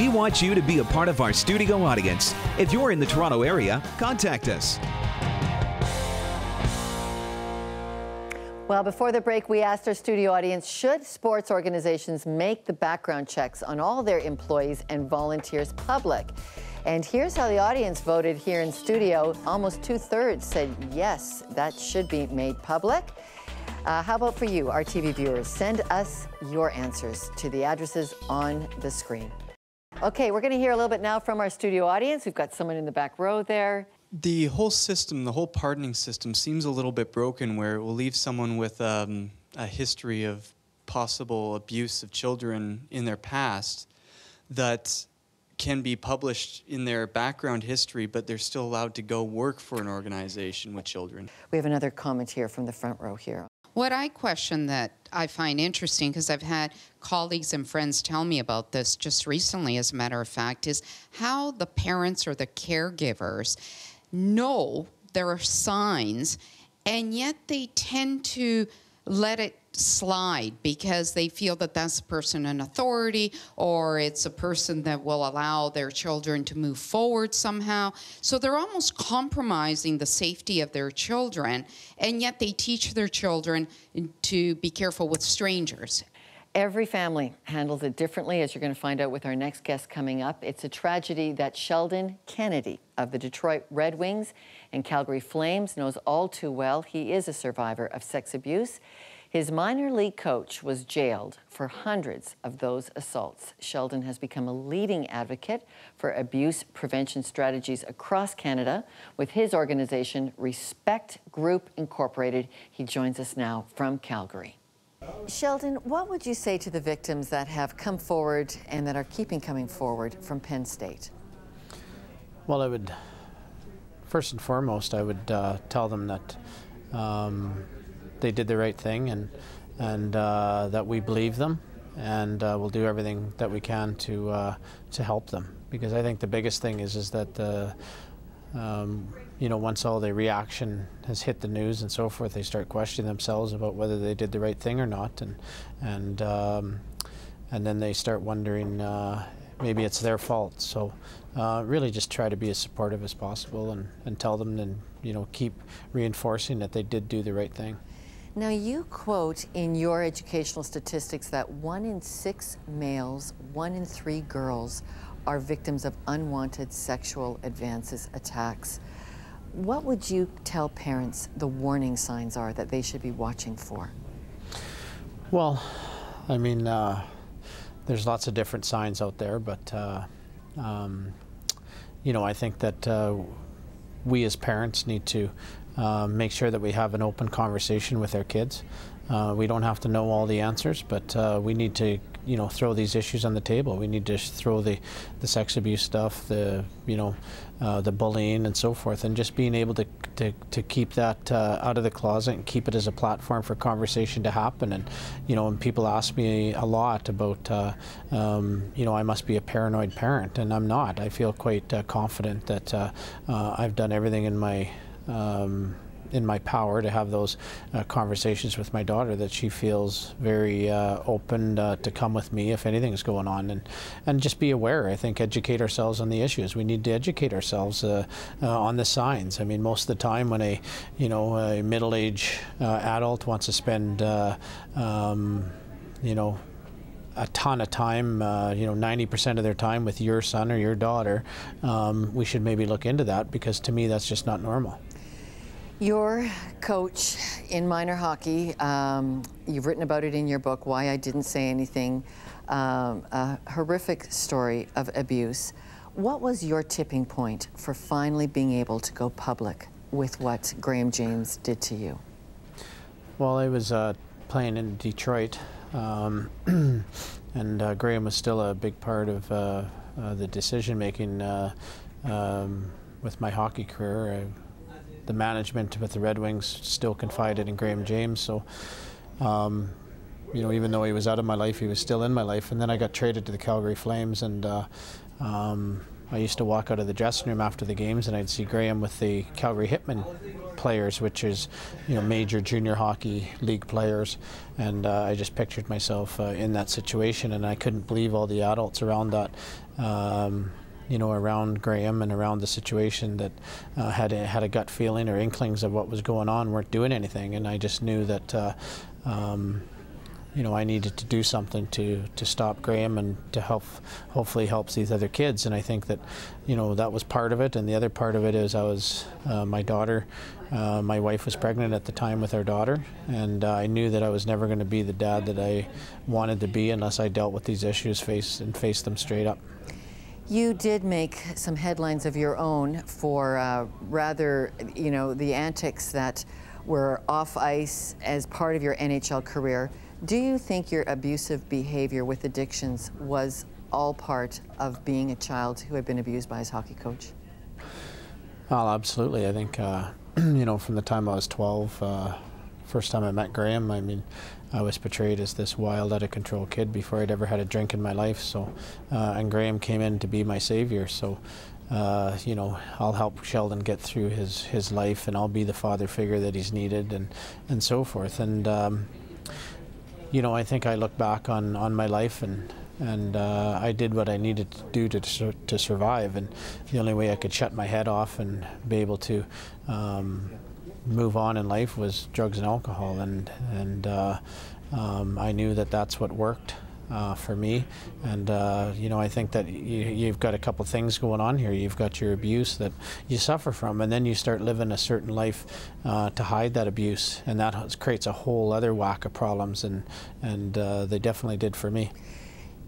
We want you to be a part of our studio audience. If you're in the Toronto area, contact us. Well, before the break, we asked our studio audience, should sports organizations make the background checks on all their employees and volunteers public? And here's how the audience voted here in studio. Almost 2/3 said yes, that should be made public. How about for you, our TV viewers? Send us your answers to the addresses on the screen. Okay, we're going to hear a little bit now from our studio audience. We've got someone in the back row there. The whole system, the whole pardoning system seems a little bit broken, where it will leave someone with a history of possible abuse of children in their past that can be published in their background history, but they're still allowed to go work for an organization with children. We have another comment here from the front row here. What I question that I find interesting, because I've had colleagues and friends tell me about this just recently, as a matter of fact, is how the parents or the caregivers know there are signs, and yet they tend to let it slide because they feel that that's a person in authority, or it's a person that will allow their children to move forward somehow. So they're almost compromising the safety of their children, and yet they teach their children to be careful with strangers. Every family handles it differently, as you're going to find out with our next guest coming up. It's a tragedy that Sheldon Kennedy of the Detroit Red Wings and Calgary Flames knows all too well. He is a survivor of sex abuse. His minor league coach was jailed for hundreds of those assaults. Sheldon has become a leading advocate for abuse prevention strategies across Canada with his organization, Respect Group Incorporated. He joins us now from Calgary. Sheldon, what would you say to the victims that have come forward and that are coming forward from Penn State? Well, I would, first and foremost, I would tell them that they did the right thing, and that we believe them, and we'll do everything that we can to help them. Because I think the biggest thing is that you know, once all the reaction has hit the news and so forth, they start questioning themselves about whether they did the right thing or not, and then they start wondering maybe it's their fault. So really just try to be as supportive as possible, and tell them, and you know, keep reinforcing that they did do the right thing. Now, you quote in your educational statistics that 1 in 6 males, 1 in 3 girls are victims of unwanted sexual advances, attacks. What would you tell parents the warning signs are that they should be watching for? Well, I mean, there's lots of different signs out there, but you know, I think that we as parents need to make sure that we have an open conversation with our kids. We don't have to know all the answers, but we need to, you know, throw these issues on the table. We need to throw the sex abuse stuff, the, you know, the bullying and so forth, and just being able to keep that out of the closet and keep it as a platform for conversation to happen. And you know, when people ask me a lot about, you know, I must be a paranoid parent, and I'm not. I feel quite confident that I've done everything in my power to have those conversations with my daughter, that she feels very open to come with me if anything's going on, and just be aware. I think educate ourselves on the issues. We need to educate ourselves on the signs. I mean, most of the time when a middle-aged adult wants to spend you know, a ton of time, you know, 90% of their time with your son or your daughter, we should maybe look into that, because to me that's just not normal. Your coach in minor hockey, you've written about it in your book, Why I Didn't Say Anything, a horrific story of abuse. What was your tipping point for finally being able to go public with what Graham James did to you? Well, I was playing in Detroit, and Graham was still a big part of the decision-making with my hockey career. The management with the Red Wings still confided in Graham James, so you know, even though he was out of my life, he was still in my life. And then I got traded to the Calgary Flames, and I used to walk out of the dressing room after the games and I'd see Graham with the Calgary Hitmen players, which is, you know, major junior hockey league players, and I just pictured myself in that situation, and I couldn't believe all the adults around that, you know, around Graham and around the situation that had a gut feeling or inklings of what was going on, weren't doing anything, and I just knew that you know, I needed to do something to stop Graham and to hopefully help these other kids. And I think that, you know, that was part of it. And the other part of it is I was, my daughter, my wife was pregnant at the time with our daughter, and I knew that I was never going to be the dad that I wanted to be unless I dealt with these issues faced them straight up. You did make some headlines of your own for rather, you know, the antics that were off ice as part of your NHL career. Do you think your abusive behavior with addictions was all part of being a child who had been abused by his hockey coach? Well, absolutely. I think, you know, from the time I was 12, first time I met Graham, I mean, I was portrayed as this wild, out of control kid before I'd ever had a drink in my life. So, and Graham came in to be my savior. So, you know, I'll help Sheldon get through his life, and I'll be the father figure that he's needed, and so forth. And you know, I think I look back on my life, and I did what I needed to do to survive, and the only way I could shut my head off and be able to move on in life was drugs and alcohol, and I knew that that's what worked for me. And you know, I think that you've got a couple things going on here. You've got your abuse that you suffer from, and then you start living a certain life to hide that abuse, and that creates a whole other whack of problems, and they definitely did for me.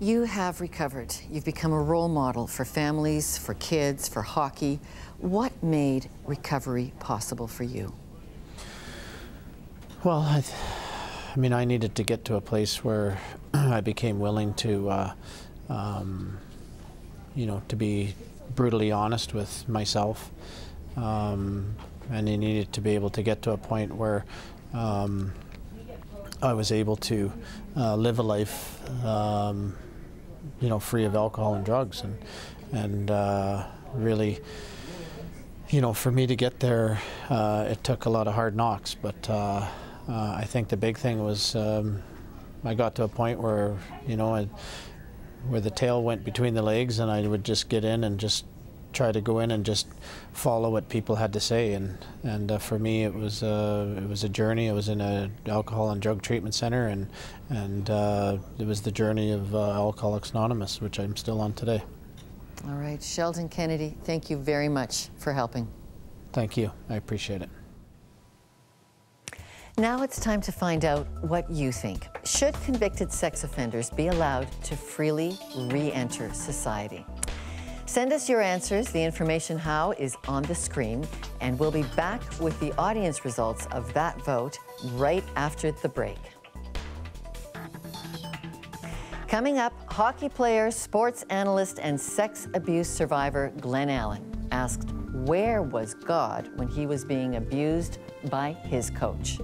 You have recovered. You've become a role model for families, for kids, for hockey. What made recovery possible for you? Well, I mean, I needed to get to a place where I became willing to, you know, to be brutally honest with myself, and I needed to be able to get to a point where I was able to live a life, you know, free of alcohol and drugs, and really, you know, for me to get there, it took a lot of hard knocks, but I think the big thing was I got to a point where, you know, where the tail went between the legs, and I would just get in and just try to go in and just follow what people had to say. And for me, it was a journey. I was in an alcohol and drug treatment center, and it was the journey of Alcoholics Anonymous, which I'm still on today. All right, Sheldon Kennedy, thank you very much for helping. Thank you. I appreciate it. Now it's time to find out what you think. Should convicted sex offenders be allowed to freely re-enter society? Send us your answers. The information how is on the screen, and we'll be back with the audience results of that vote right after the break. Coming up, hockey player, sports analyst, and sex abuse survivor Glenn Allen asked, where was God when he was being abused by his coach?